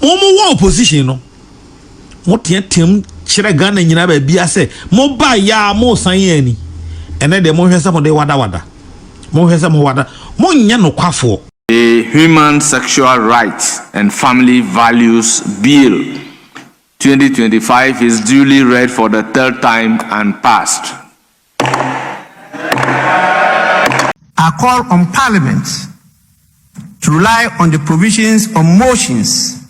Momo opposition no. Mo team chire Ghana nyina ba bia se mo ba ya mo san ani. Ene de mo hwesa mo de wada. Mo hwesa mo wada. Mo nya no kwafo. The Human Sexual Rights and Family Values Bill 2025 is duly read for the third time and passed. I call on Parliament to rely on the provisions of motions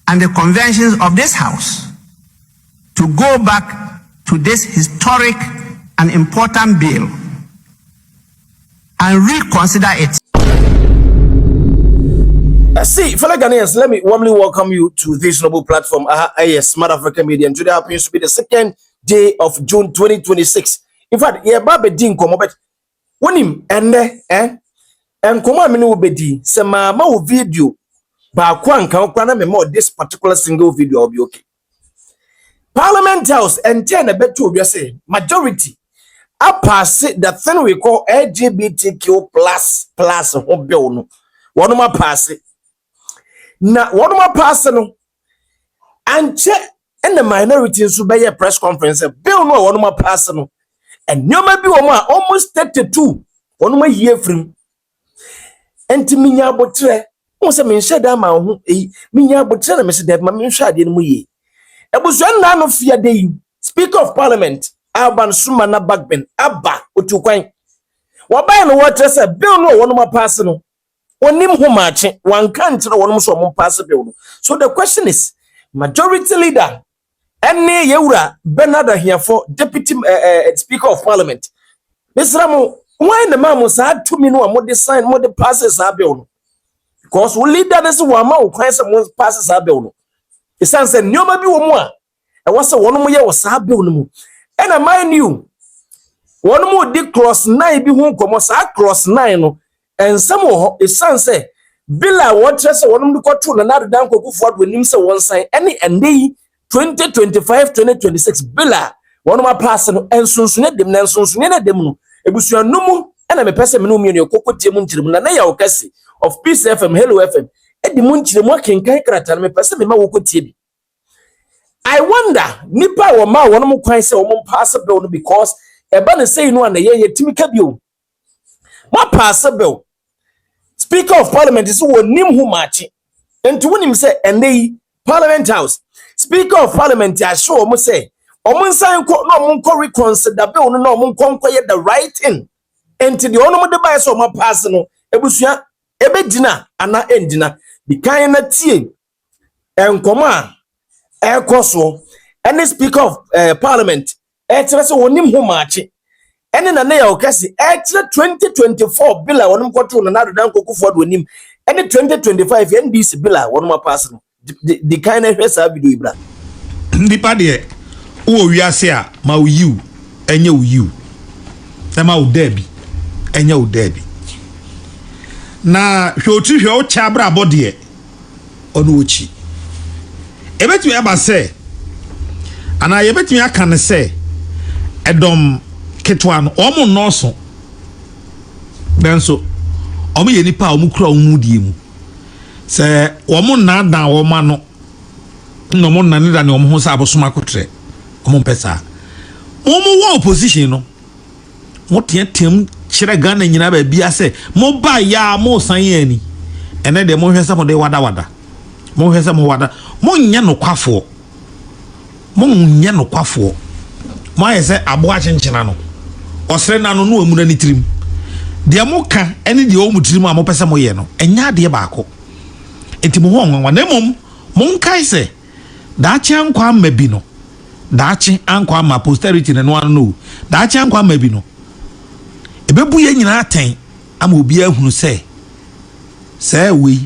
and the conventions of this House to go back to this historic and important bill and reconsider it. See, fellow Ghanaians, let me warmly welcome you to this noble platform. Yes, Smart African Media. And today happens to be the second day of June 2026. In fact, yeah, Babe Din Komobet. When him and Koma Minu Bedi, Sama video, Bakwan Kaukana Memo, this particular single video will be okay. Parliament House and 10 a bet to say majority. I pass it the thing we call LGBTQ plus bill. One of my pass it. Now, one of my personal and check and the minorities to buy a press conference. Bill no one of my personal and you may be almost 32 one of my year from and to me ya botre was a min shed a man me ya botre me said that my min shad in me. It was one none of fear day. Speaker of Parliament, Alban Sumana Bagben, Abba, Utuquine. What by the water said, Bill no one of my personal. One name who match one country one so possible. So the question is, majority leader, any Yura Bernard here for Deputy Speaker of Parliament. Mr. Ramo, why the man was had 2 minutes more the sign more the passes are bill? Because we leader is one more quite some passes are bill. The son said, no, maybe one more. And what's the one more year was a bill. And I mind you, one more dick cross 9 be won't come us cross 9. And some of his son say, Billa, what just one to go to another down go forward with him so one sign any and day 2025 2026 Billa, one of my person and soon them and soon them. It was your no and I'm a person in your cocoa timun okasi of Peace FM, Hello FM, and the munchim working kaikrat and me person in my woko tibi. I wonder, Nipa or Ma, one more quite so one possible because a banner say no and a year Timikabu. What possible? Speaker of Parliament is who name who match and to win him say and they Parliament House. Speaker of Parliament, I show almost say, sign no reconsider the bill no the right thing. And to the honor of the bias of my personal, it was ya ebedina and not endina, the kind of tea and command air coso and the Speaker of Parliament, it's one name who match. And in a nail, Cassie, extra 2024 bill, I want to go to another down cocoa forward with him. And the 2025 NDC bill, one more person. The kind of rest I do, Ibra. The party, oh, we are here, my you, and you. The mouth Debbie, and your Debbie. Now, your chabra body on Uchi. I bet you ever say, and I bet me I can say, Edom. Ketwan omo noso benso omo ye nipa omo kura omo die mu se omo na dan omo no no mo na ne da ne omo ho sa abosoma kotre omo pesa omo wo opposition no mo tem kire Ghana nyina ba bia se mo ba ya mo san ani ene de mo hwesa mo de wada mo hwesa mo wada mo nya no kwafo mo ayese abo achenchena no osre na no no amuna ni tirim de amoka ene de o mu tirim a mo pese mo ye no enya de ba akọ enti mo ho nwanwa na mom mo nkai se daachi ankwa mabi no daachi ankwa ma posterity ne no no daachi ankwa mabi no ebebu ye nyina aten ama obi ahunu se we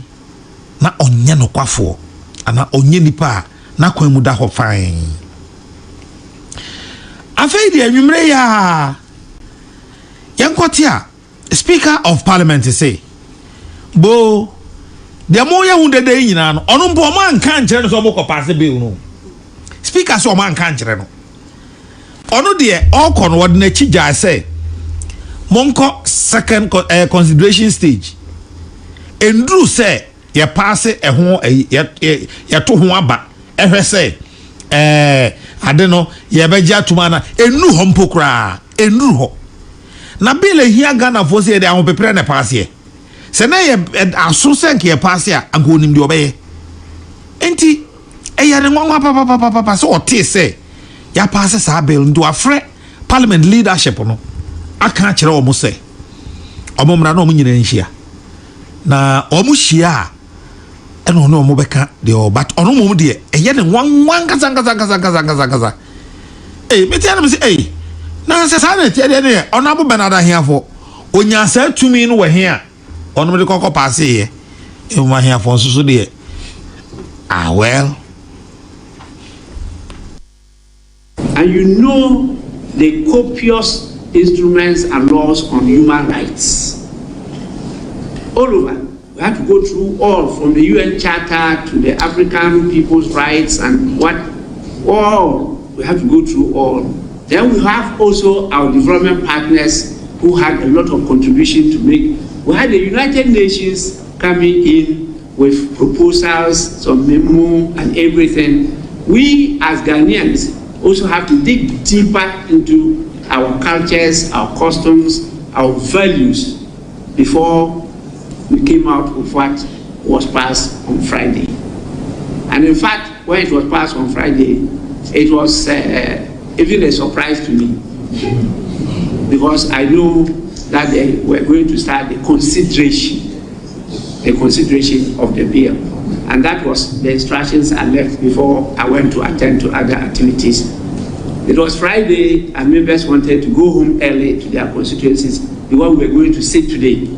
na onye no kwafo ana onye nipa na kwan mu da ho fine afei de anwumre ya yankotia Speaker of Parliament say bo de mo ya hunde de nyina no ono mbo man kan kire no so mo ko pass bill no Speaker so man kan kire no ono de okọ no wode na chija say monko second consideration stage endru say ye pass e ho ye to ho aba ehwe say ade no ye beja tuma na enu ho mpokra enu ho na bele hia Ghana for say de ahon pepre na pass ye se na ye aso senke ye pass ya agonim de obeye enti eyare nwanwa papa so ote say ya pass sa bill ndo afre parliament leadership no aka kire omo say omo mra na omo nyina nhia na omo hia eno no omo beka de but ono mom de eye ne nwanwa kasa meti ana me say na se sa na tie de ne ono abo benada hiafo onya sa tumi no we hia ono me de kokko pass ye e ma hiafo so de well. And you know the copious instruments and laws on human rights. All over. We have to go through all, from the UN Charter to the African People's Rights and what, all. We have to go through all. Then we have also our development partners who had a lot of contribution to make. We had the United Nations coming in with proposals, some memo and everything. We as Ghanaians also have to dig deeper into our cultures, our customs, our values before we came out with what was passed on Friday. And in fact, when it was passed on Friday, it was even a surprise to me, because I know that they were going to start the consideration of the bill. And that was the instructions I left before I went to attend to other activities. It was Friday, and members wanted to go home early to their constituencies because we were going to sit today.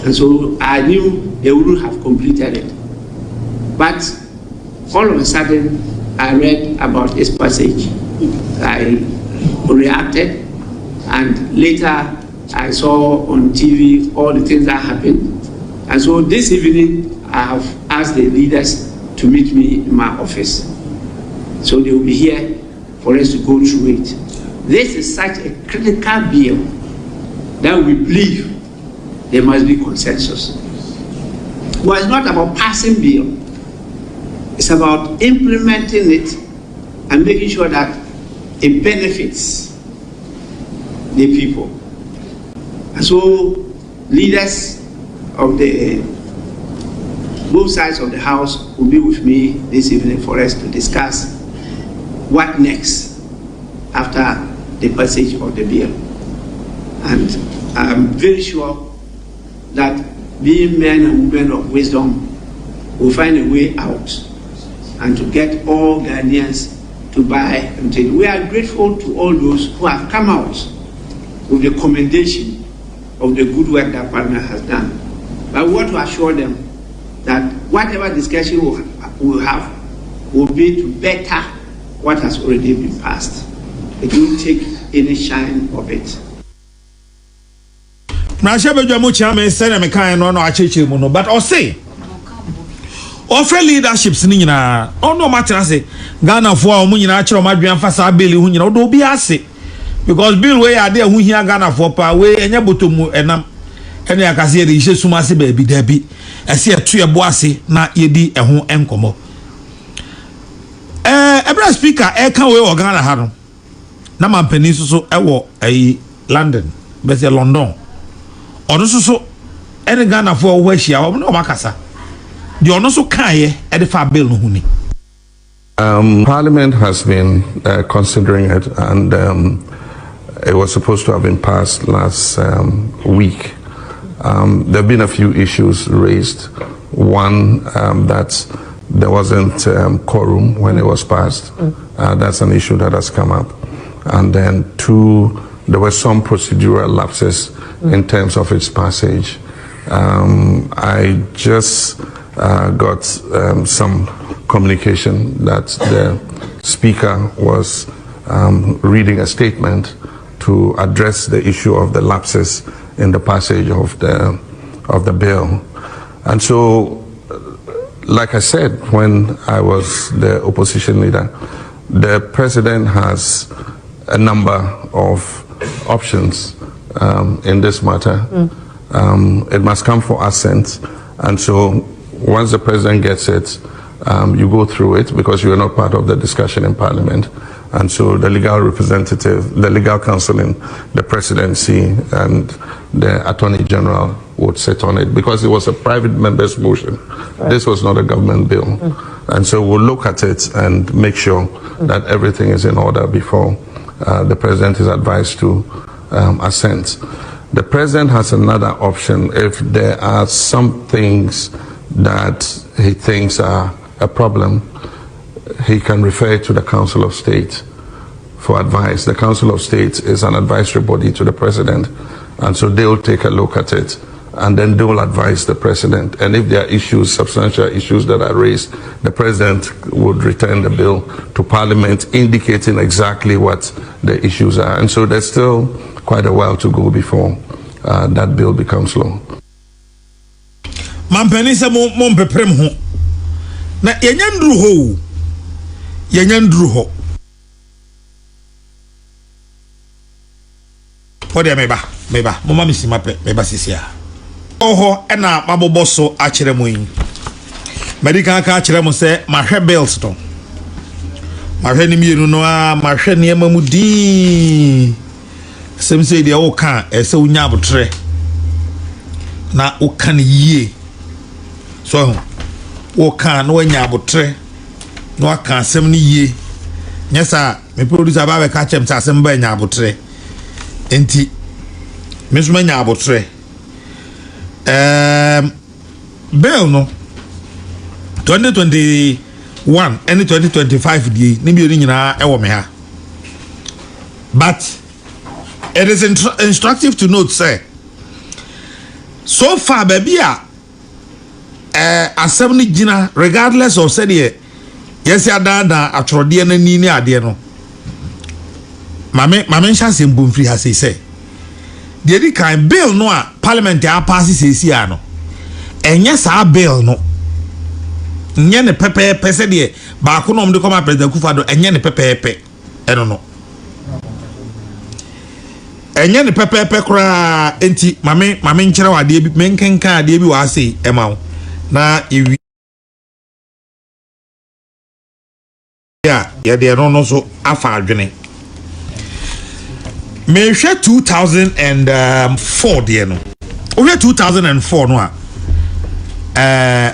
And so I knew they wouldn't have completed it. But all of a sudden, I read about this passage. I reacted, and later I saw on TV all the things that happened. And so this evening, I have asked the leaders to meet me in my office. So they will be here for us to go through it. This is such a critical bill that we believe there must be consensus. Well, it's not about passing bill. It's about implementing it and making sure that it benefits the people. And so leaders of both sides of the house will be with me this evening for us to discuss what next after the passage of the bill. And I'm very sure that being men and women of wisdom will find a way out and to get all Ghanaians to buy and take. We are grateful to all those who have come out with the commendation of the good work that Parliament has done. But we want to assure them that whatever discussion we'll have will be to better what has already been passed. It won't take any shine of it. But I'll say, offer leaderships no matter say Ghana for Munina Madrian Fasa Billy who do be assay. Because Bill way are there who hear Ghana for power way and Yabutumu and any Akazi is Sumasi baby Debbie. I see a tree of bossy na yedi a home encomo. Every speaker, can we or Ghana Harum. Naman Peninsula, a London, but London. Or so any Ghana for where she are no Macassa. You are so kind at the far bill Huni. Parliament has been considering it, and it was supposed to have been passed last week. There have been a few issues raised. One, that there wasn't quorum when it was passed. That's an issue that has come up. And then two, there were some procedural lapses in terms of its passage. I just got some communication that the speaker was reading a statement to address the issue of the lapses in the passage of the bill. And so, like I said, when I was the opposition leader, the president has a number of options in this matter. It must come for assent, and so once the president gets it, you go through it because you are not part of the discussion in Parliament. And so the legal representative, the legal counsel in the presidency and the Attorney General would sit on it because it was a private member's motion. Right. This was not a government bill. And so we'll look at it and make sure that everything is in order before the president is advised to assent. The president has another option if there are some things that he thinks are a problem. He can refer to the Council of State for advice. The Council of State is an advisory body to the president, and so they will take a look at it, and then they will advise the president. And if there are issues, substantial issues that are raised, the president would return the bill to Parliament, indicating exactly what the issues are. And so there's still quite a while to go before that bill becomes law. Mampeni se mo mpeprem ho. Na yenyandru ho. Yenyandru ho. Pode meba. Mama misima pe meba sisia. Oho ena maboboso akire mo yin. Medical ka akire mo se mahwe bills to. Mahwe ni mienu no a mahwe ne emamu din. Sem se dia o kan ese unya abotre. Na o kan yie. So o kan no anya abotre. No aka asem ni yie. Nyesa me producer ba be ka chem sa asem ba anya abotre. Enti mesuma nya abotre. Bill no 2021 and 2025 di ni bi nyina e wo me ha. But it is instructive to note say so far baby asem ni gina regardless of say the yes adada atwrode na ni ade no mame ncha sembom free ha say the di kan bill no a parliament a pass sesi a no enye sa bill no nye ne pepe se de ba ko no mde koma president Kufado enye ne pepe eno no enye ne pepe kura enti mame nkyere wade bi menkenka ade bi wa sei ema na ewi ya de no so afa adwene me hwe 2004 de no o hwe 2004 no a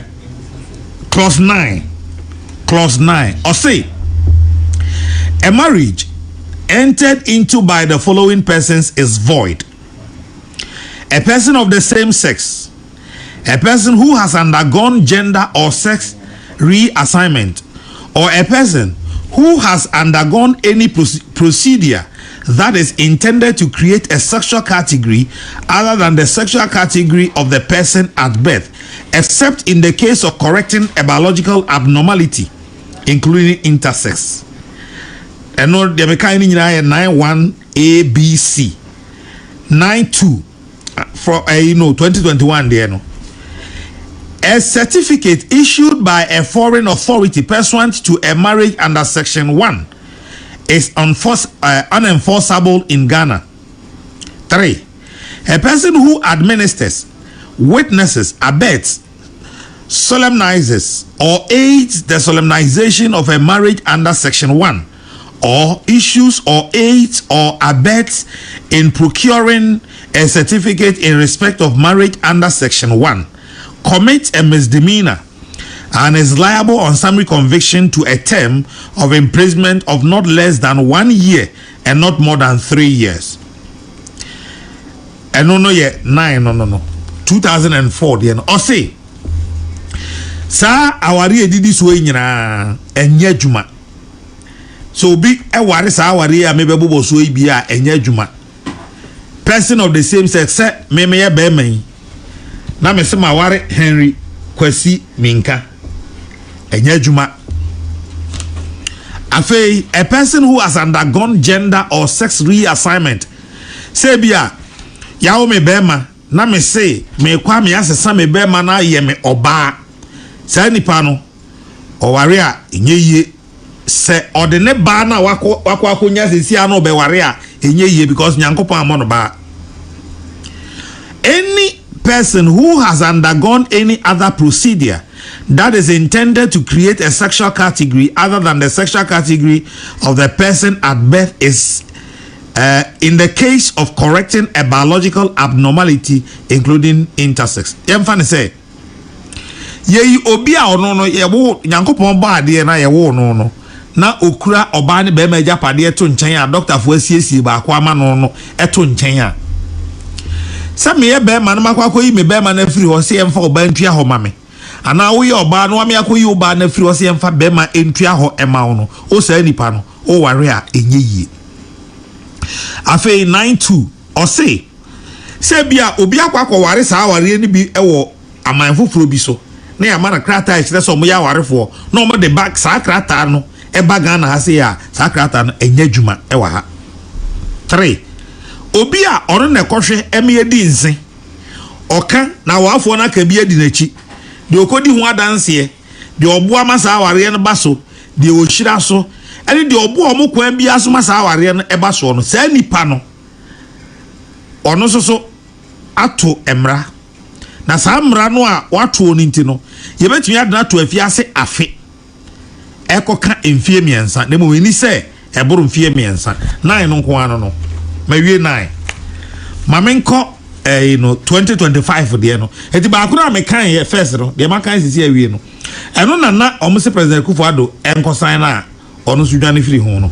clause 9 or say a marriage entered into by the following persons is void: a person of the same sex, a person who has undergone gender or sex reassignment, or a person who has undergone any procedure that is intended to create a sexual category other than the sexual category of the person at birth, except in the case of correcting a biological abnormality, including intersex. And no, the mechanic 91 ABC 92 for 2021 there no. A certificate issued by a foreign authority pursuant to a marriage under Section 1 is unenforceable in Ghana. 3. A person who administers, witnesses, abets, solemnizes, or aids the solemnization of a marriage under Section 1, or issues or aids or abets in procuring a certificate in respect of marriage under Section 1, commits a misdemeanor and is liable on summary conviction to a term of imprisonment of not less than 1 year and not more than 3 years. And no 2004 then or say sa awari edidi so nyina enye adwuma so bi eware sa awari a mebebo so bi a enye adwuma. Person of the same sex say me ye be man na me se maware Henry Kwasi Minka enye adwuma. Afei, a person who has undergone gender or sex reassignment say bia yawo me bema na me say me kwa me asesa me bema na ye me oba sa nipa no oware a enye yie se odene ba na wako nya sesi a no be ware a enye yie because nyankopon amono ba. Any person who has undergone any other procedure that is intended to create a sexual category other than the sexual category of the person at birth is in the case of correcting a biological abnormality including intersex. Yemfa say ye obi a ono no ye wo Nyankopon ba ade na ye wo no no na okura oba ne be ma japade to nchen a doctor fo asiesie ba kwa ma no no eto nchen a sa me ye be ma na makwa yi me be ma na firi ho se yemfa oba ntua ho ma me ana wo ye oba no me akoyi oba na firi ho se yemfa be ma entua ho ema wo no o sa nipa no o ware a enye yie afi 92 o se bia obi akwa ware sa ware ni bi ewo amanfoforo bi so na ya mara krata e kire so mo ya warefo na mo de back sa krata no e baga na ha se ya sa krata no enya dwuma e wa ha 3 obi a ono na kohwe eme edi nse oka na wafo na ka bi edi nachi de okodi hu adanse de obo amasa ware no baso de ohira so ene de obo omo kwan bi aso masa ware no e baso no sa nipa no ono so ato emra na sa mra no a wato oni nti no ye betumi adana to afiase afe ekoka emfie miensa na mo ni se eboro mfie miensa 9 no nko ano no mawie 9 mamenko 2025 de no eti ba akura me kan ye first no de makan sisi awie no eno na omo se president Kufuado enkosan na ono so dwane firi ho no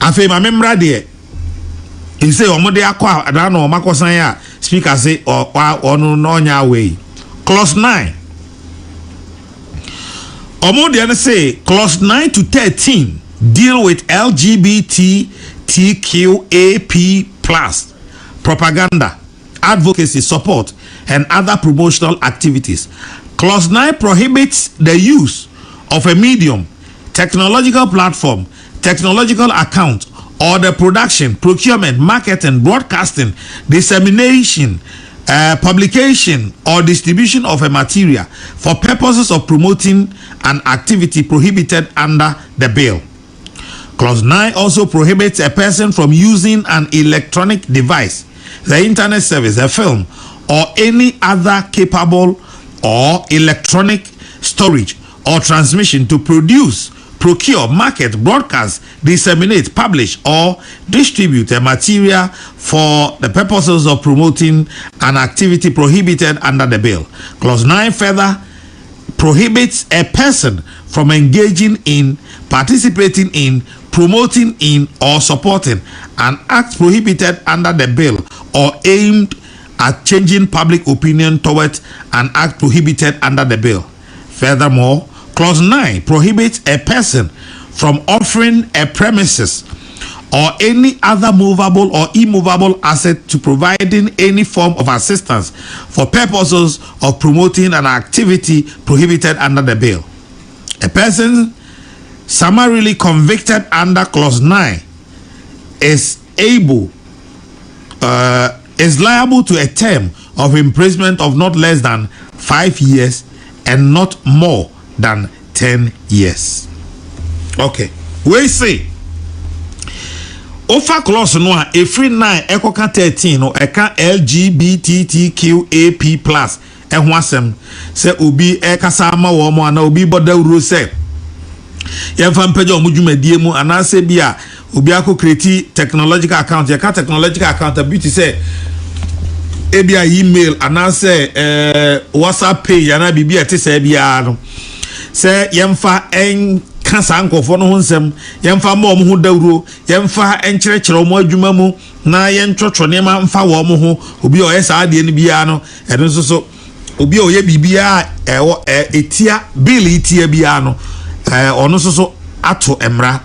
afi mamemra de he say omo de akwa ada no makosan ya speaker say ono no nya way clause 9 omo de say clause 9 to 13 deal with LGBTQ plus propaganda, advocacy, support and other promotional activities. Clause 9 prohibits the use of a medium, technological platform, technological account, or the production, procurement, marketing, broadcasting, dissemination, publication, or distribution of a material for purposes of promoting an activity prohibited under the bill. Clause 9 also prohibits a person from using an electronic device, the internet service, a film, or any other capable or electronic storage or transmission to produce, procure, market, broadcast, disseminate, publish, or distribute a material for the purposes of promoting an activity prohibited under the bill. Clause 9 further prohibits a person from engaging in, participating in, promoting in, or supporting an act prohibited under the bill or aimed at changing public opinion towards an act prohibited under the bill. Furthermore, Clause 9 prohibits a person from offering a premises or any other movable or immovable asset to providing any form of assistance for purposes of promoting an activity prohibited under the bill. A person summarily convicted under Clause 9 is liable to a term of imprisonment of not less than 5 years and not more than 10 years. Okay, we say offer clause no a every 9 ekoka 13 no eka LGBTQ plus ehho asem se obi ekasa ama wo mo ana obi bodawuro se yemfa mpaja omudwumadie mu ana se bia obi akokrati technological account ya ka technological account beauty say ebia email ana se WhatsApp page ana bibia ete se bia no se yemfa en kasa nkofo no honsem yemfa ma omo ho dawuro yemfa enkyerechire omo adwuma mu na yentwotwo ne ma mfa wo omo ho obi o yesa ade ne bia no eno so obi o ye bibia etia bill etia bia no ono so ato emra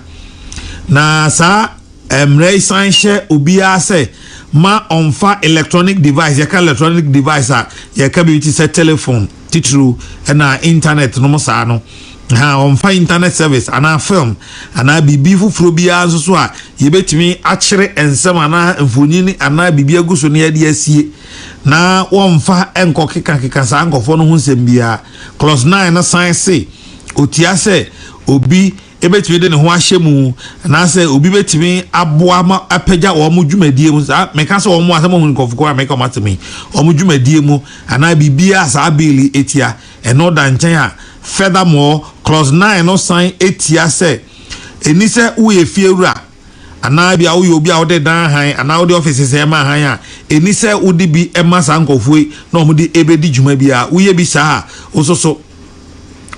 na sa emra isanhye obi a se ma onfa electronic device yaka electronic device a yaka bi ti se telephone titru na internet no sa no ha onfa internet service ana film ana bibi fufuro bia so a yebetimi akire ensem ana mfonyini ana bibi aguso ne yade asie na wonfa enkokeka sa nkofo no ho nsem bia. Clause 9 na sign say otia se obi ebetimi de ne ho ahye mu na se obi betimi aboa ma apagya wo mo dwumadie mu sa meka se wo mo asem hun kofoko a meka matemi wo mo dwumadie mu ana bibia sa beli etia eno da nchen a furthermore clause 9 no sign etia se eni se wo ye fiewura ana bia wo ye obi a wo de dan han ana wo de office se ma han a eni se wo de bi ema sa nkofoi na wo de ebedi dwuma bia wo ye bi sa ososo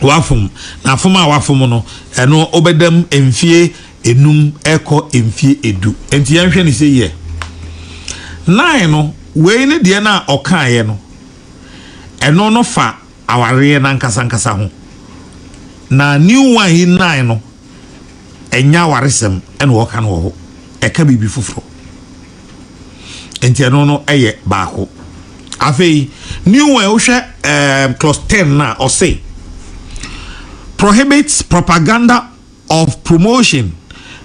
wafum na afuma wafum no eno obedam emfie enum eko emfie edu enti yanhwe ni se ye 9 no we ne de na okaye no eno no fa aware na nkasa ho na new one in 9 no enya waresem eno wo kan wo ho eka bibi fufuro enti eno no eye baako afei new one wo hwe clause 10 na o say prohibits propaganda of promotion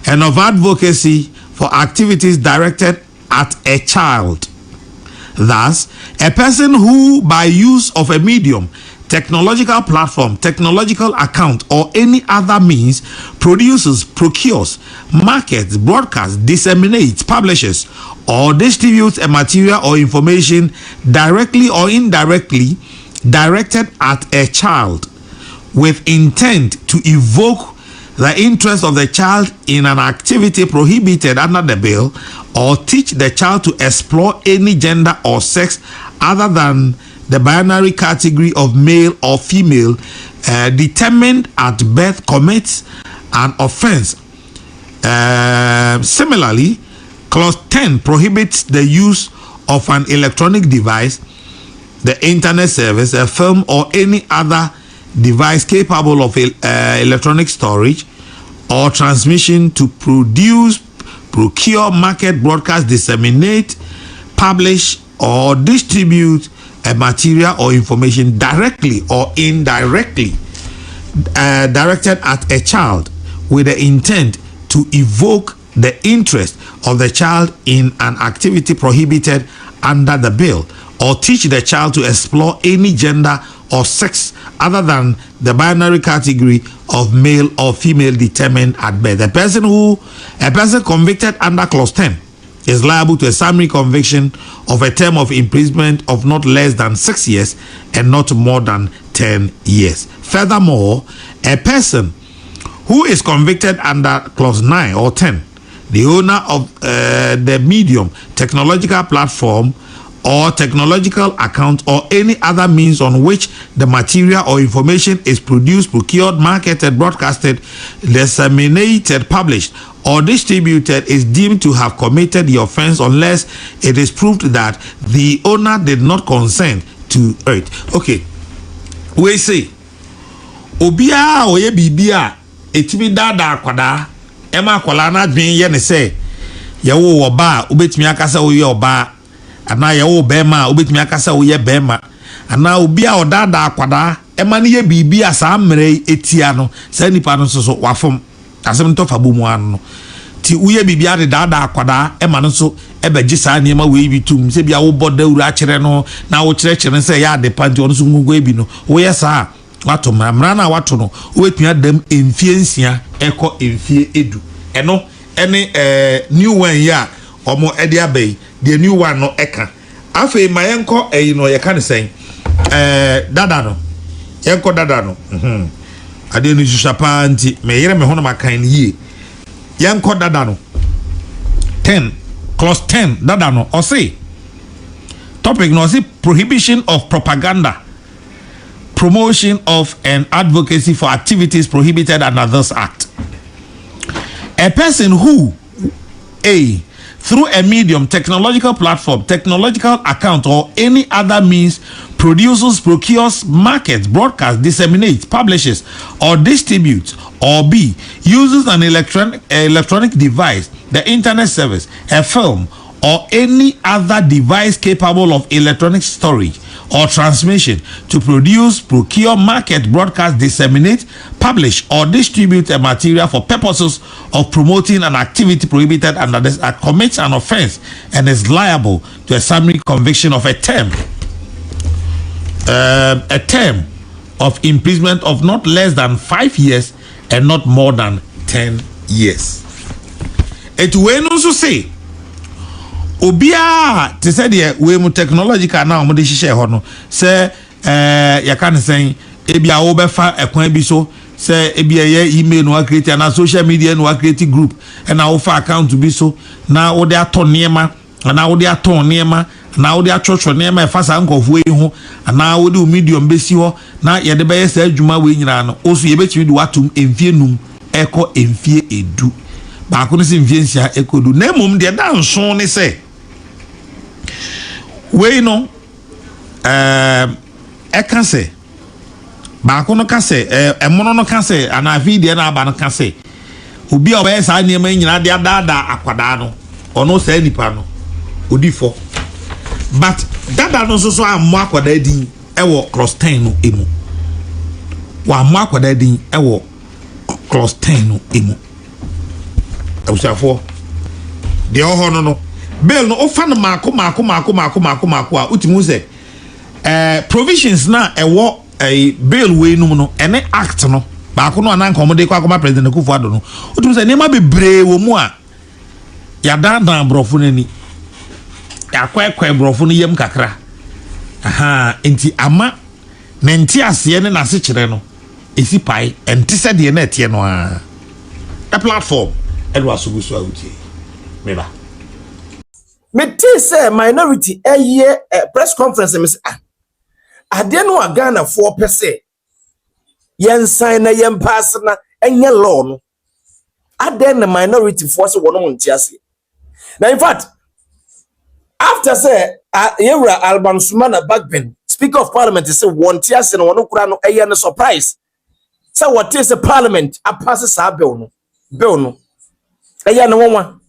and of advocacy for activities directed at a child. Thus, a person who, by use of a medium, technological platform, technological account, or any other means, produces, procures, markets, broadcasts, disseminates, publishes, or distributes a material or information directly or indirectly directed at a child, with intent to evoke the interest of the child in an activity prohibited under the bill, or teach the child to explore any gender or sex other than the binary category of male or female determined at birth, commits an offense. Similarly, clause 10 prohibits the use of an electronic device, the internet service, a film, or any other device capable of electronic storage or transmission to produce, procure, market, broadcast, disseminate, publish, or distribute a material or information directly or indirectly directed at a child with the intent to evoke the interest of the child in an activity prohibited under the bill, or teach the child to explore any gender or sex other than the binary category of male or female determined at birth. A person convicted under clause 10 is liable to a summary conviction of a term of imprisonment of not less than 6 years and not more than 10 years. Furthermore, a person who is convicted under clause 9 or 10, the owner of the medium, technological platform, or technological account, or any other means on which the material or information is produced, procured, marketed, broadcasted, disseminated, published, or distributed, is deemed to have committed the offense unless it is proved that the owner did not consent to it. Okay, we say obia oye bibia etimi dada akwada ema akwala na dwen ye ne se ye wo oba obetimi akasa oye oba ana ye wo bema obetimi akasa oye bema ana obi a odada akwada ema ne ye bibia sa mre etia no sa nipa no so wafom asem to fa bomu ano ti uye bibia de dada akwada ema no so ebeji sa ne ma we bitum se bia wo bodawura akere no na wo kire se ya de panti ono so ngugo ebi no wo ye sa wato mra na wato no wetumi adam emfie nsia eko emfie edu eno ene new one ya omo ede abai the new one no eka afi mayenko no ye kan sen dada no yenko dada no ade no susapa anti me yere me hono makan yie yenko dada no 10 clause 10 dada no o say topic no say prohibition of propaganda, promotion of and advocacy for activities prohibited under this act. A person who through a medium, technological platform, technological account, or any other means produces, procures, markets, broadcasts, disseminates, publishes, or distributes, or uses an electronic device, the internet service, a film, or any other device capable of electronic storage or transmission to produce, procure, market, broadcast, disseminate, publish, or distribute a material for purposes of promoting an activity prohibited under this act commits an offense and is liable to a summary conviction of a term of imprisonment of not less than 5 years and not more than 10 years. It will also say, Obia, to say the way mu technological now, mo de share hono, say, ya can say, ebia obefa ekwan bi so, say, ebia ye email no create and social media no create group, and now offer account to be so, now they are ton nema, and now they are ton nema. Now they are church on near my fast uncle of way home, and now we do medium base you. Now you're the best Juma way in also you bet you do what to enfienum echo enfie edu. But I couldn't see Viencia echo do. Name the dance song say. We no I can say. Bakono can say, a mono can say, and I feed the other can say. Ubi obey I near me in a dada aquadano, or no say any pano. Udifo. But that also so a mark what they did ewo cross 10 no emu. Wa mark what they did ewo cross 10 no emu. Abusafo de oho no bill no ofa no marko a utimu say provisions na ewo bill we no no ene act no baako no anan komode kwa akoma president Akufo-Addo no utimu say nema bebre wo mu a ya dan brofo nani akwa brofo no yem kakra aha enti ama na enti ase ne na se kire no esi pai enti se de na etie no a platform edwa so gusu awuti meba me ti say minority eye press conference me say ade no Ghana 4% yen sign na yen pass na enye law no ade na minority force wono monti ase na in fact after say Yewra Alban Sumana Backben, Speaker of Parliament, say one tears and one no a surprise. So what is the Parliament? A passes a bill no. A yana woman.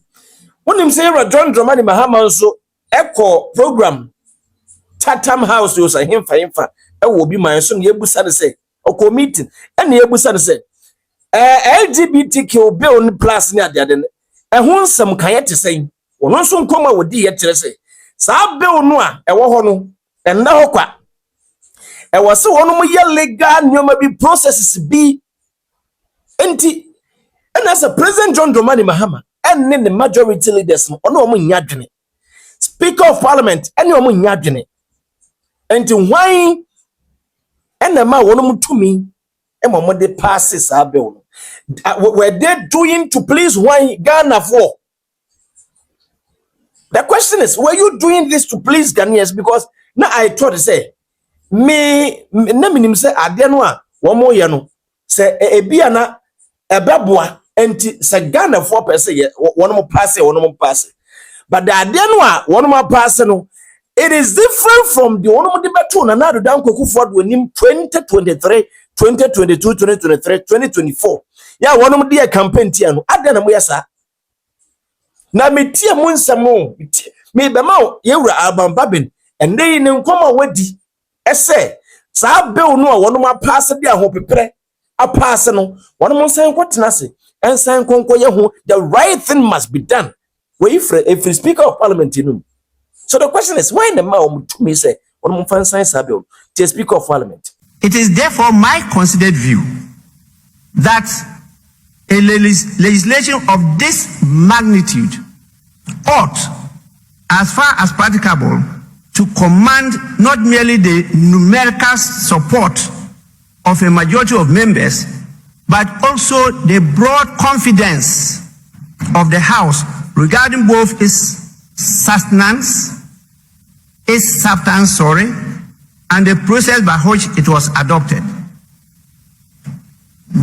When him say John Dramani Mahama so echo program Tatam House was a him for I will be my son Yebusan say or meeting and Yebusan say LGBTQ bill plus near the other. And who some kayet saying, one soon come out with the yet say. Sa bill no a ewo ho no enda ho kwa e wose wono mo ye legal nyoma bi processes bi enti and as a President John Dramani Mahama and the majority leaders no ono mo nyadwene Speaker of Parliament and ono mo nyadwene enti why and ma wono mo tumi e mo de passes sa bill no were they doing to please why Ghana for? The question is, were you doing this to please Ghanaians? Because now I thought to say, me minim say adenwa one more yano say ebiana ebeboa enti say Ghana 4% one more pass. But the adenwa one more pass no, it is different from the one more debate na do down Akufo-Addo when him 2023, 2022, 2023, 2024. Yeah, one more dia campaign tiano adena mo yasa. Na metie mu nsamo me be ma Yewra Alban Babin and dey ne nkoma wadi ese sa bill no a wono ma pass de ahopepre a pass no wono mo san kwotena se ensan konkoye ho the right thing must be done if the Speaker of Parliament you. So the question is why the ma to me say wono mo fan san sa bill to Speaker of Parliament. It is therefore my considered view that a legislation of this magnitude ought, as far as practicable, to command not merely the numerical support of a majority of members, but also the broad confidence of the House regarding both its substance, and the process by which it was adopted.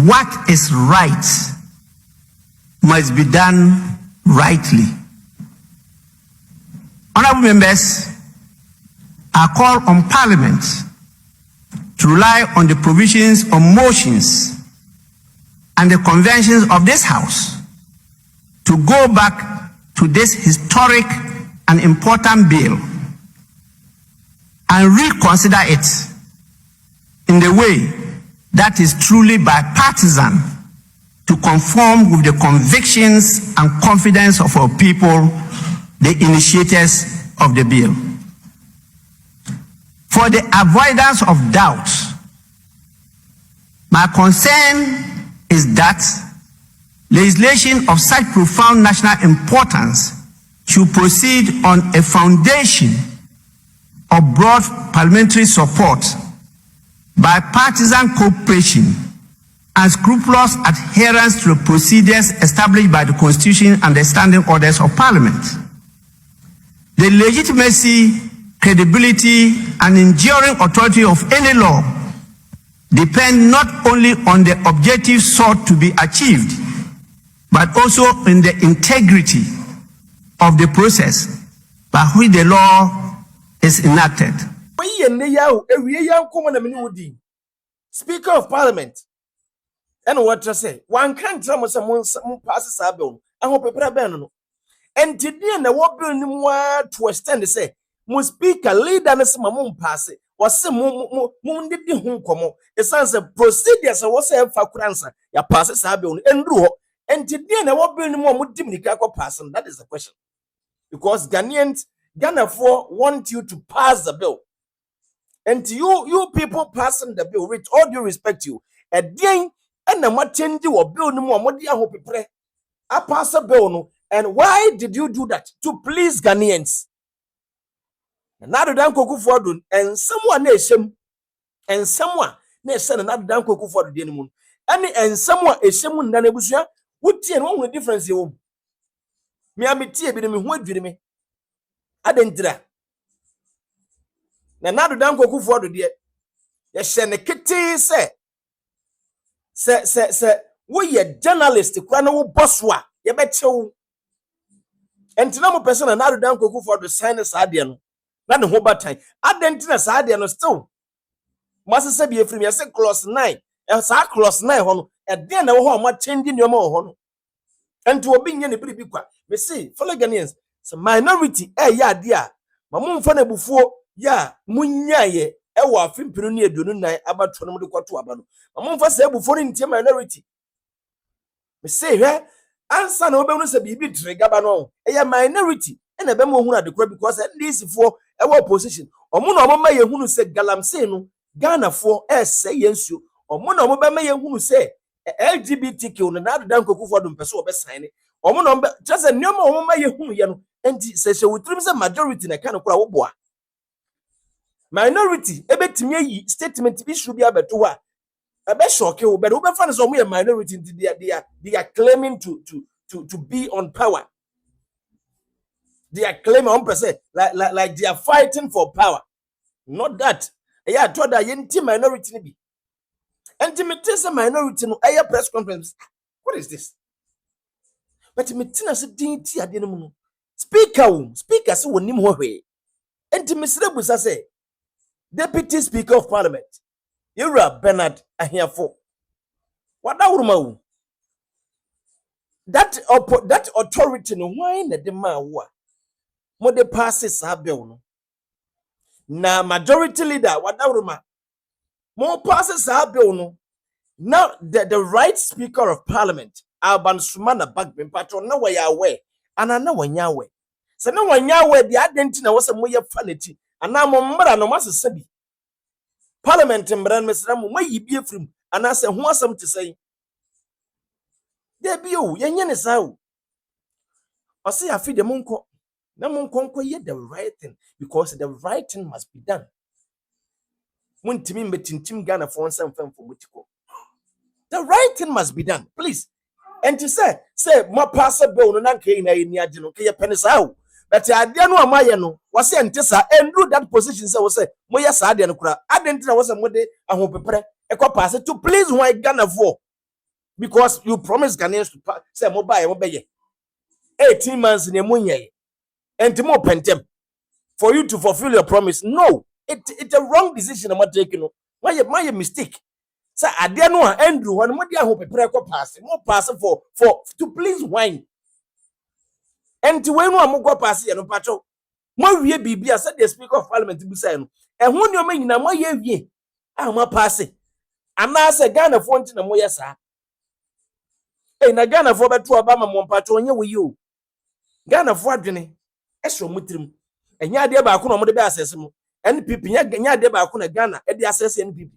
What is right must be done rightly. Honorable members, I call on Parliament to rely on the provisions of motions and the conventions of this House to go back to this historic and important bill and reconsider it in the way that is truly bipartisan to conform with the convictions and confidence of our people, the initiators of the bill. For the avoidance of doubt, My concern is that legislation of such profound national importance should proceed on a foundation of broad parliamentary support, bipartisan cooperation, and scrupulous adherence to the procedures established by the Constitution and the standing orders of Parliament. The legitimacy, credibility, and enduring authority of any law depend not only on the objectives sought to be achieved, but also in the integrity of the process by which the law is enacted. Speaker of Parliament, and what I say, one can't tell someone passes a bill. I hope a prayer. And today, the what bill to extend the say, must speak a leader and some moon pass it, or some moon did the home come. It sounds a procedure, so what's a answer? Ya passes a bill and do. And today, the what bill more would diminish person. That is the question. Because Ghanaians, Ghana for want you to pass the bill. And you people passing the bill, with all due respect you, and then and the change you bill no more. What do you hope pray? I pass a bill no. And why did you do that? To please Ghanaians. Another dan koku for and someone nation and someone nation another dan koku for the moon. And someone is someone than a bushia. What the difference you? Me am tea be me who did me. I didn't dra. Another dan koku for the dear. Yes, and a kitty say. We a journalist, kwano bosswa, ye betcho. And no person another down cook for the sinus adian. Not the whole bad time. Adentina sadian still. Must say be a free, I said clause 9. And sa clause 9 hon, and then the home what changing your more hon. And to a being any pretty big one. Me see, fellow Ghanaians, some minority, ya dear. Mamma funny before, ya, munyaye. Ewa film pirunia dununa about tonomu kwa tu abano. Mamma for say before in minority. Me say here, answer no be no say bibi trigabano. Eya minority. And a bemo huna de because NDC for our opposition. Omuno omama ye hunu say galamse no Ghana for say yensu. Omuno omama ye hunu say LGBTQ no na dan koku for dum pese obesign. Omuno just a nyoma omama ye hunu ye no enti say we trim say majority na kan kura wo boa. Minority ebetimi yi statement bi should be abeto a ebe shock you but we find some minority they are claiming to be on power. They are claiming on percent like they are fighting for power. Not that. Yeah, told that yenti minority be. And to me tell minority no air press conference. What is this? But me tina se dinti ade no mu. Speaker se wonim ho hwe. And to me srebusa say Deputy Speaker of Parliament. Yura Bernard Ahiafo. What that woman? That authority no why na de ma wa. Mo de passes a bill no. Na majority leader what that woman. Mo passes a bill no. Now the right Speaker of Parliament Alban Sumana Bagbin patron na way away. And I know when yawe. So no when yawe the identity was a moya fanity. And now mbara no mas sabi. Parliament mbran mesramu mayi bie frim and I say who asem to say. There be you yenye ne sawo. I say I feed the monko. Na monko ye the right thing because the right thing must be done. Muntimi metintim Ghana for nsem fam for mutiko. The right thing must be done, please. And to say my pastor bill no na kai na ni age no kai penisa. But ade no amaye no was say ntisa and do that position say was say moya sa ade no kura adentina was mode ahopepere ekwa pass to please why Ghana for because you promised Ghanaians to say mobile 18 months in a munye and more pentem for you to fulfill your promise. No, it's a wrong decision I'm taking. My mistake. So ade no Andrew when mode ahopepere ekwa pass more pass for to please wine. And to when one go pass no patrol. Mo wie bibia said the Speaker of Parliament be say no. E hu ne o manyina mo ye wie. Ah mo pass. Ana say Ghana for nti na mo yesa. Na Ghana for beto Obama mo patrol nye we yo. Ghana for adwene e so mutrim. Enya ade ba ko no mo de be assess mo. NPP nya ade ba ko na Ghana e de assess NPP.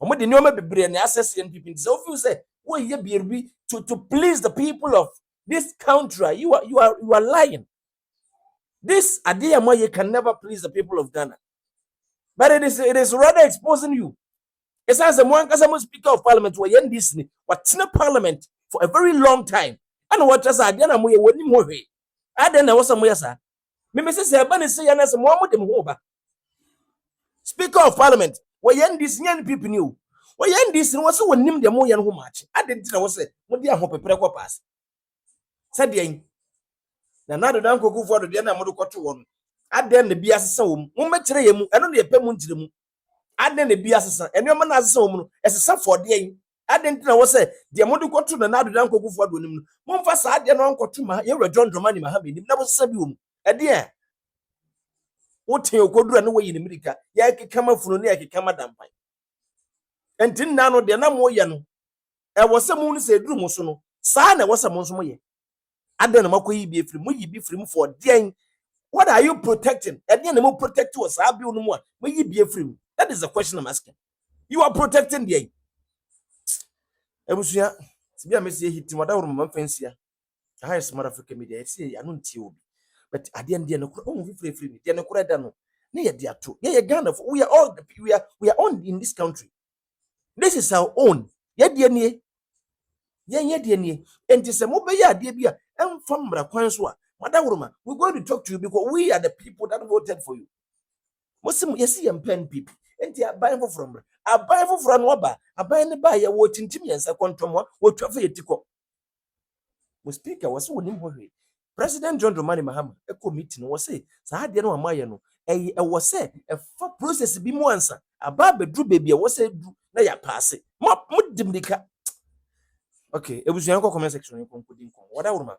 Omo de nyoma bebre na access NPP. So if you say, "Oh, ye be to please the people of this country," you are lying. This idea you can never please the people of Ghana, but it is rather exposing you. It says the one speaker of parliament were NDC, what's in a parliament for a very long time. And what does I didn't know when more way? I didn't know some way, sir. Mrs. Ebony say, and as a more them over. Speaker of parliament, were NDC young people knew. Why NDC was so named the more young who much. I didn't know what what dear hope a prayer pass. Said the na nado dan koku for de na modo kwoto won aden ne bia sesa wo mu mekyere ye mu eno ne yepe mu ntire mu aden ne bia sesa eno ma na sesa wo mu no esesa for de yin aden tina wo se de modo kwoto na nado dan koku for do nim no momfa sa ade no nkwoto ma ye John Dramani ma ha be nim na bo sesa bi wo mu ede e wo ten okodura no wo yi ne mirika ya kekama funu ne ya kekama dampan entin na no de na mo ye no e wo se mu no se duru mu so no sa na wo se mo nso mo ye adan makoyi bi efiri mu yi bi firi mu for den. What are you protecting? And then you protect us. I'll be on one. May you be afraid? That is the question I'm asking. You are protecting the. Ebusia, sibi amesi hiti mada urumama fancy. The highest South African media. I say I don't tell. But at the end, they no free. They no kura dano. Ne they are two. Yeah, Ghana. We are all we are owned in this country. This is our own. Yeah, dear nie. Yeah, dear nie. And this a mobile idea be a from Brakwanswa. Madam, we're going to talk to you because we are the people that voted for you. Muslim, you see, pen people. And they are buying from a buy for Waba, a buying the buyer watching Timmy and second from what traffic ethical. The speaker was so worried. President John Dramani Mahama, a committee was say, Sahadiano Mayano, a was say, a full process be more answer. A barber drew baby, was said, now you pass it. Mop, dimdika. Okay, it was your comment section. Whatever,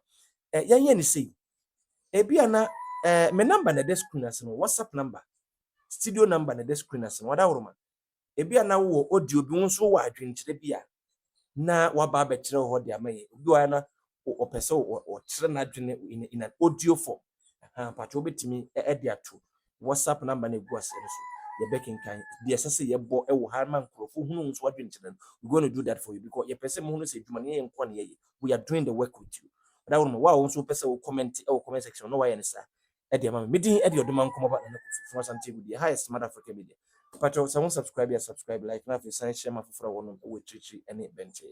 Yan say. Ebiana me number na desk screen as no WhatsApp number studio number na desk screen as no wada woroma ebiana wo audio bi wonso wa adwenkyere bia na waba ba kyere ho de amaye obi wa na opese o kyere na adwene in an audio form pato betimi e de ato WhatsApp number na egu ase so ye backing kan de esese ye bo e wo harman krofo hunu nso adwenkyere we going to do that for you because ye pese mo hunu se dwuma ne ye nkɔ ne ye we are doing the work with you. That woman, wow, also person comment section. No, why any sir? Eddie, my meeting Eddie or the man come about and for something with the highest South African media. But someone subscribe, like, now if you sign share my for one with Chichi and bench.